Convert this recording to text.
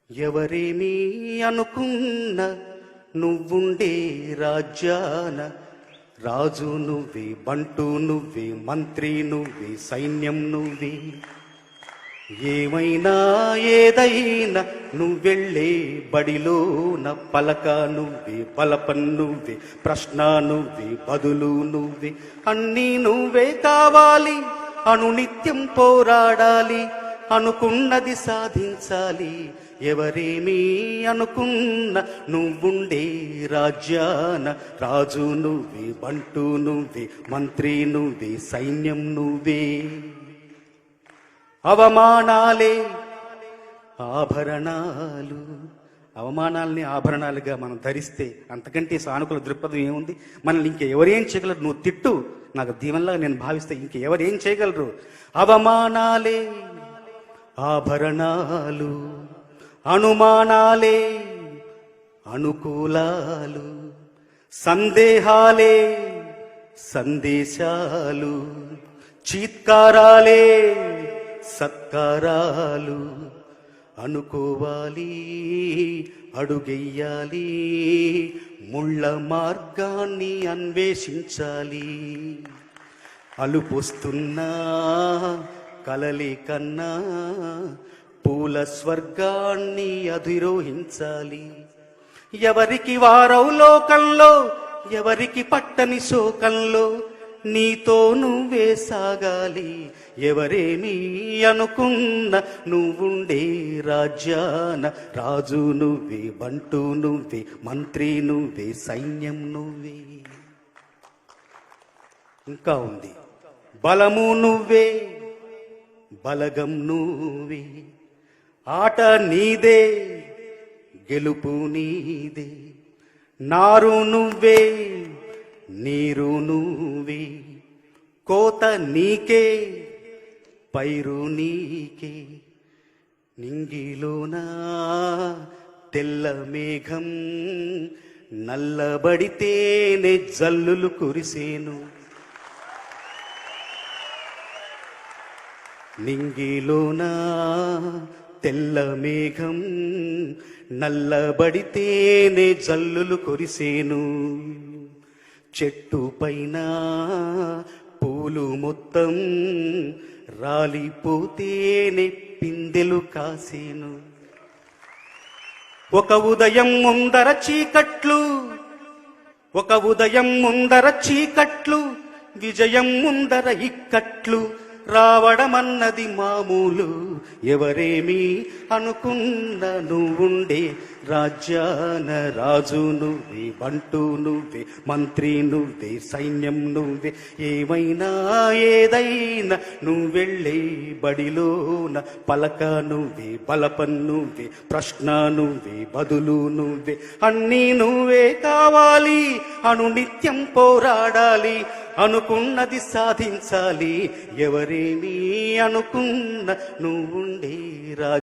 ఎవరేమీ అనుకున్న నువ్వుండే రాజ్యాన రాజు నువ్వే, బంటు నువ్వే, మంత్రి నువ్వే, సైన్యం నువ్వే. ఏమైనా ఏదైనా నువ్వెళ్ళే బడిలోన పలక నువ్వే, బలపం నువ్వే, ప్రశ్న నువ్వే, బదులు నువ్వే. అన్నీ నువ్వే కావాలి, అనునిత్యం పోరాడాలి, అనుకున్నది సాధించాలి. ఎవరేమీ అనుకున్న నువ్వుండే రాజ్యాన రాజు నువ్వే, బంటు నువ్వే, మంత్రి నువ్వే, సైన్యం నువ్వే. అవమానాలే ఆభరణాలు, అవమానాల్ని ఆభరణాలుగా మనం ధరిస్తే అంతకంటే సానుకూల దృక్పథం ఏముంది? మనల్ని ఇంకెవరేం చేయగలరు? నువ్వు తిట్టు, నాకు దీవెనలాగా నేను భావిస్తే ఇంకెవరేం చేయగలరు? అవమానాలే ఆభరణాలు, అనుమానాలే అనుకూలాలు, సందేహాలే సందేశాలు, చీత్కారాలే సత్కారాలు. అనుకోవాలి, అడుగెయ్యాలి, ముళ్ళ మార్గాన్ని అన్వేషించాలి. అలుపొస్తున్నా కలలే కన్నా పూల స్వర్గాన్ని అధిరోహించాలి. ఎవరికి వారవు లోకంలో, ఎవరికి పట్టని శోకంలో, నీతో నువ్వే సాగాలి. ఎవరేమీ అనుకున్న నువ్వుండే రాజ్యాన రాజు నువ్వే, బంటు నువ్వే, మంత్రి నువ్వే, సైన్యం నువ్వే. ఇంకా ఉంది. బలము నువ్వే, బలగం నువ్వే, ఆట నీదే, గెలుపు నీదే. నారు నువ్వే, నీరు నువ్వే, కోత నీకే, పైరు నీకే. నింగిలోనా తెల్ల మేఘం నల్లబడితేనే జల్లులు కురిసేను. నింగిలోనా తెల్ల మేఘం నల్లబడితేనే జల్లులు కురిసేను. చెట్టు పైన పూలు మొత్తం రాలిపోతేనే పిందెలు కాసేను. ఒక ఉదయం ముందర చీకట్లు, ఒక ఉదయం ముందర చీకట్లు, విజయం ముందర ఇక్కట్లు. రావడమన్నది మామూలు. ఎవరేమీ అనుకున్న నువ్వుండే రాజ్యాన రాజు నువ్వే, బంటు నువ్వే, మంత్రి నువ్వే, సైన్యం నువ్వే. ఏమైనా ఏదైనా నువ్వెళ్ళే బడిలోన పలక నువ్వే, బలపం నువ్వే, ప్రశ్న నువ్వే, బదులు నువ్వే. అన్నీ నువ్వే కావాలి, అనునిత్యం పోరాడాలి, అనుకున్నది సాధించాలి. ఎవరేమీ అనుకున్న నువ్వుండే రాజు.